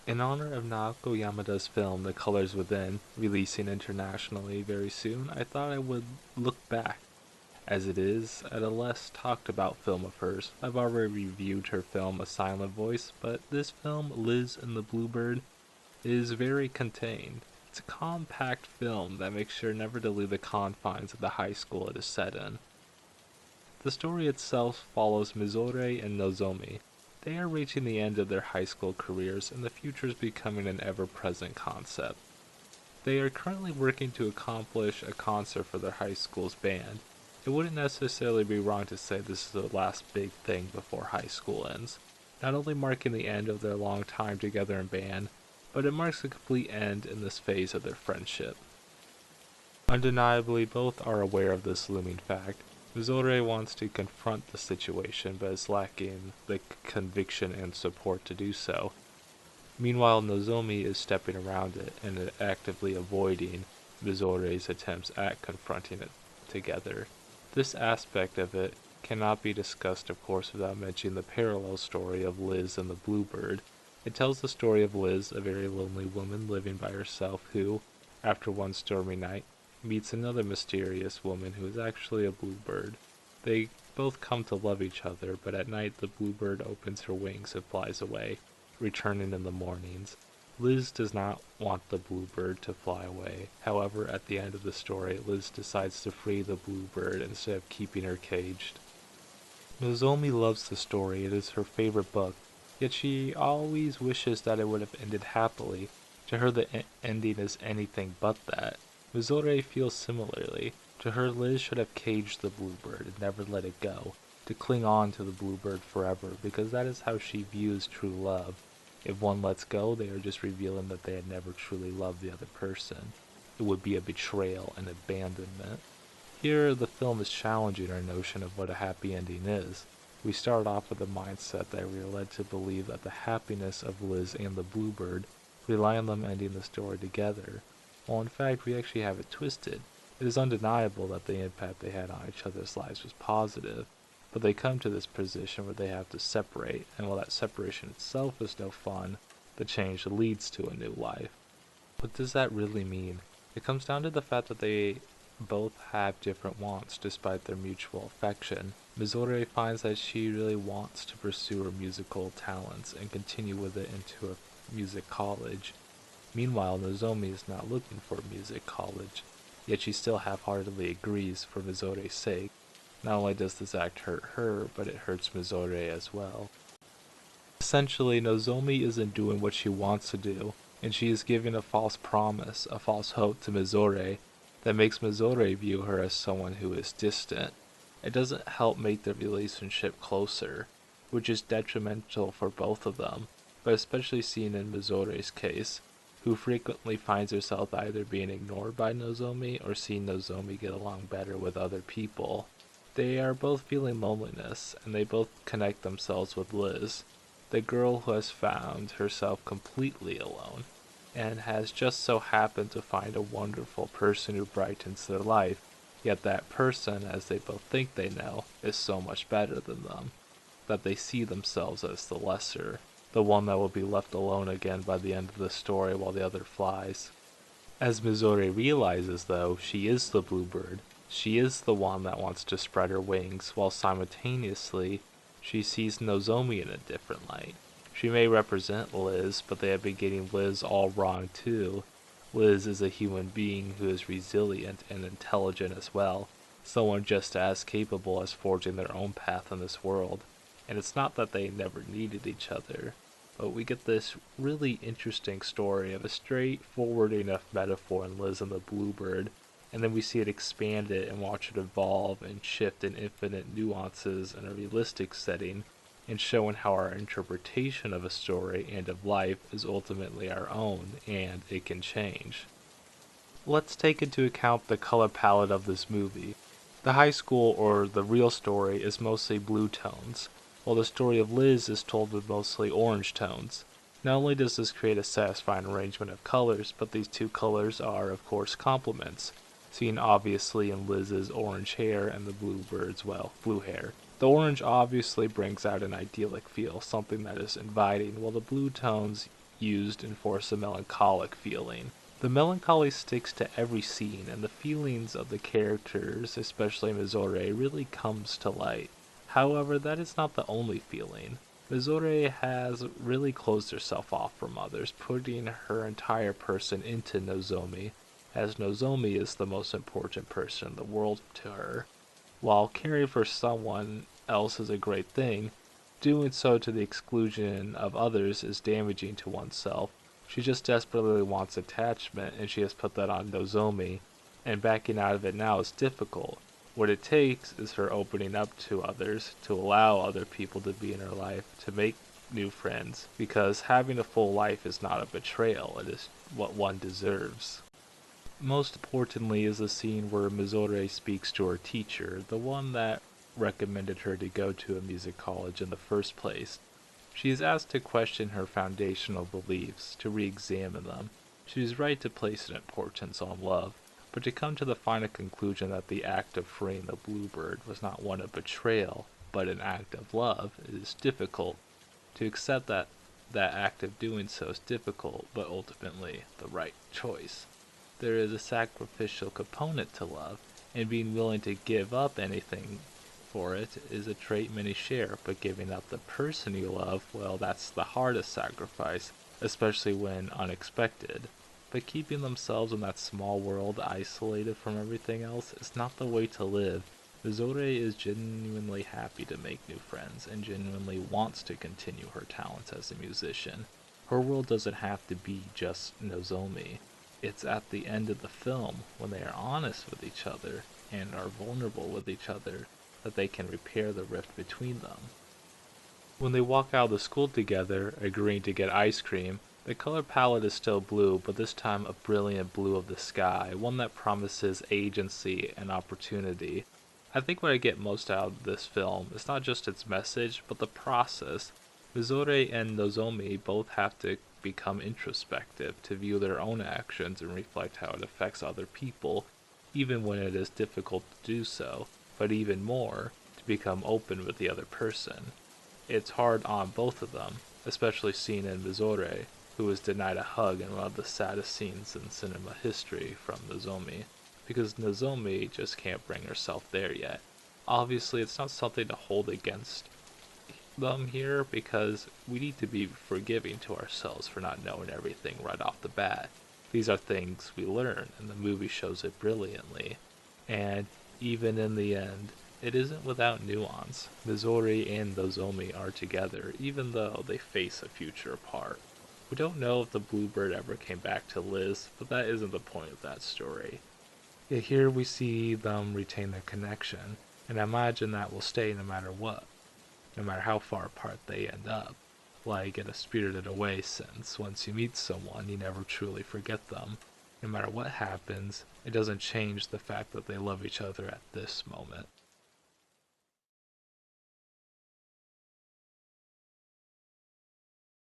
In honor of Naoko Yamada's film The Colors Within, releasing internationally very soon, I thought I would look back, as it is, at a less talked about film of hers. I've already reviewed her film A Silent Voice, but this film, Liz and the Bluebird, is very contained. It's a compact film that makes sure never to leave the confines of the high school it is set in. The story itself follows Mizore and Nozomi. They are reaching the end of their high school careers, and the future is becoming an ever-present concept. They are currently working to accomplish a concert for their high school's band. It wouldn't necessarily be wrong to say this is the last big thing before high school ends, not only marking the end of their long time together in band, but it marks a complete end in this phase of their friendship. Undeniably, both are aware of this looming fact. Mizore wants to confront the situation, but is lacking the conviction and support to do so. Meanwhile, Nozomi is stepping around it and actively avoiding Mizore's attempts at confronting it together. This aspect of it cannot be discussed, of course, without mentioning the parallel story of Liz and the Bluebird. It tells the story of Liz, a very lonely woman living by herself who, after one stormy night, meets another mysterious woman who is actually a bluebird. They both come to love each other, but at night the bluebird opens her wings and flies away, returning in the mornings. Liz does not want the bluebird to fly away. However, at the end of the story, Liz decides to free the bluebird instead of keeping her caged. Nozomi loves the story. It is her favorite book, yet she always wishes that it would have ended happily. To her, the ending is anything but that. Mizore feels similarly. To her, Liz should have caged the bluebird and never let it go, to cling on to the bluebird forever, because that is how she views true love. If one lets go, they are just revealing that they had never truly loved the other person. It would be a betrayal and abandonment. Here, the film is challenging our notion of what a happy ending is. We start off with the mindset that we are led to believe that the happiness of Liz and the bluebird rely on them ending the story together, while in fact we actually have it twisted. It is undeniable that the impact they had on each other's lives was positive, but they come to this position where they have to separate, and while that separation itself is no fun, the change leads to a new life. What does that really mean? It comes down to the fact that they both have different wants despite their mutual affection. Mizore finds that she really wants to pursue her musical talents and continue with it into a music college. Meanwhile, Nozomi is not looking for a music college, yet she still half-heartedly agrees for Mizore's sake. Not only does this act hurt her, but it hurts Mizore as well. Essentially, Nozomi isn't doing what she wants to do, and she is giving a false promise, a false hope to Mizore that makes Mizore view her as someone who is distant. It doesn't help make the relationship closer, which is detrimental for both of them, but especially seen in Mizore's case, who frequently finds herself either being ignored by Nozomi or seeing Nozomi get along better with other people. They are both feeling loneliness, and they both connect themselves with Liz, the girl who has found herself completely alone, and has just so happened to find a wonderful person who brightens their life, yet that person, as they both think they know, is so much better than them, that they see themselves as the lesser, the one that will be left alone again by the end of the story while the other flies. As Mizore realizes, though, she is the bluebird. She is the one that wants to spread her wings, while simultaneously she sees Nozomi in a different light. She may represent Liz, but they have been getting Liz all wrong too. Liz is a human being who is resilient and intelligent as well, someone just as capable as forging their own path in this world. And it's not that they never needed each other, but we get this really interesting story of a straightforward enough metaphor in Liz and the Bluebird, and then we see it expanded and watch it evolve and shift in infinite nuances in a realistic setting, and showing how our interpretation of a story and of life is ultimately our own, and it can change. Let's take into account the color palette of this movie. The high school, or the real story, is mostly blue tones, while the story of Liz is told with mostly orange tones. Not only does this create a satisfying arrangement of colors, but these two colors are, of course, complements, seen obviously in Liz's orange hair and the Bluebird's, well, blue hair. The orange obviously brings out an idyllic feel, something that is inviting, while the blue tones used to enforce a melancholic feeling. The melancholy sticks to every scene, and the feelings of the characters, especially Mizore, really comes to light. However, that is not the only feeling. Mizore has really closed herself off from others, putting her entire person into Nozomi, as Nozomi is the most important person in the world to her. While caring for someone else is a great thing, doing so to the exclusion of others is damaging to oneself. She just desperately wants attachment, and she has put that on Nozomi, and backing out of it now is difficult. What it takes is her opening up to others, to allow other people to be in her life, to make new friends, because having a full life is not a betrayal, it is what one deserves. Most importantly is the scene where Mizore speaks to her teacher, the one that recommended her to go to a music college in the first place. She is asked to question her foundational beliefs, to re-examine them. She is right to place an importance on love, but to come to the final conclusion that the act of freeing the Bluebird was not one of betrayal, but an act of love, is difficult. To accept that act of doing so is difficult, but ultimately the right choice. There is a sacrificial component to love, and being willing to give up anything for it is a trait many share, but giving up the person you love, well, that's the hardest sacrifice, especially when unexpected. But keeping themselves in that small world, isolated from everything else, is not the way to live. Mizore is genuinely happy to make new friends, and genuinely wants to continue her talents as a musician. Her world doesn't have to be just Nozomi. It's at the end of the film, when they are honest with each other, and are vulnerable with each other, that they can repair the rift between them. When they walk out of the school together, agreeing to get ice cream, the color palette is still blue, but this time a brilliant blue of the sky, one that promises agency and opportunity. I think what I get most out of this film is not just its message, but the process. Mizore and Nozomi both have to become introspective, to view their own actions and reflect how it affects other people, even when it is difficult to do so, but even more, to become open with the other person. It's hard on both of them, especially seen in Mizore, who was denied a hug in one of the saddest scenes in cinema history from Nozomi, because Nozomi just can't bring herself there yet. Obviously, it's not something to hold against them here, because we need to be forgiving to ourselves for not knowing everything right off the bat. These are things we learn, and the movie shows it brilliantly. And even in the end, it isn't without nuance. Mizori and Nozomi are together, even though they face a future apart. We don't know if the Bluebird ever came back to Liz, but that isn't the point of that story. Yet here we see them retain their connection, and I imagine that will stay no matter what, no matter how far apart they end up. Like in a Spirited Away sense, once you meet someone, you never truly forget them. No matter what happens, it doesn't change the fact that they love each other at this moment.